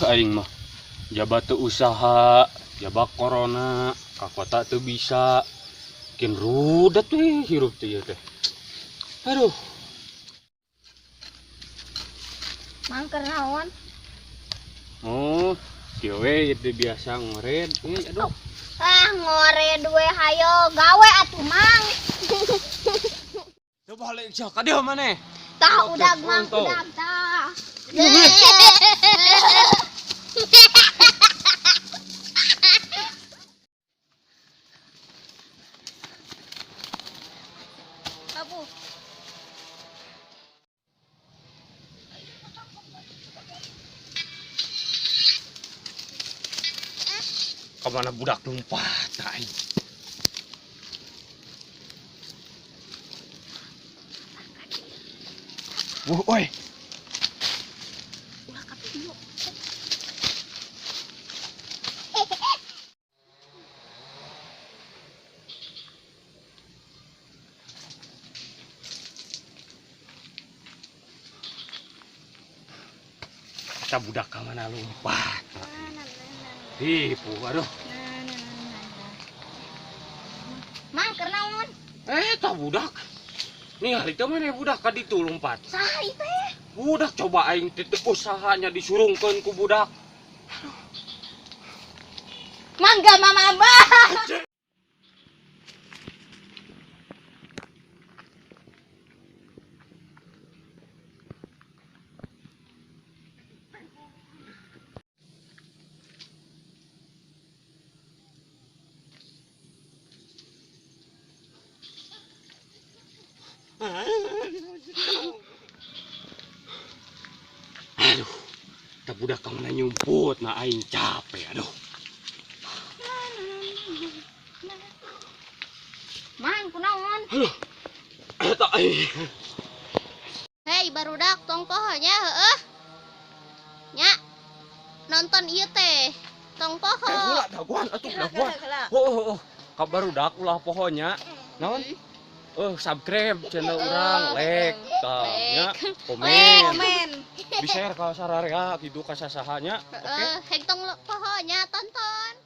aing mah. Jabat teu usaha, jabak corona, ka kota teu bisa. Bikin rudet we hirup teh ieu teh. Aduh. Mangker naon? Oh, kieu we teh biasa ngored. Aduh. Ah, ngored we hayo gawe atuh Mang. Coba balik cak ka dieu maneh. Tah udag Mang, udag tah. Babu. Kamana budak lompat aing. Oi. Ulah ka video. Kita budak ka mana lompat. Tipu, aduh. Mangker naon? Tak budak. Nih hari teh mana budak ka ditu lompat. Saha ieu teh? Budak coba aing teh usahanya disurungkeun ku budak. Mangga Mama Abah. Aduh. Tak budak ka mana nyumput na aing capek aduh. Mang kunaon? Aduh. Eta aing. Hei barudak tong pohonya heueuh. Nya. Nonton ieu teh. Tong poho. Ulah daguan atuh daguan. Oh. Ka barudak ulah pohonya. Naon? Subscribe channel urang, like, nya, komen. Di-share ka sararea kitu ka sasahanya. Oke. Heg tong pohonya tonton.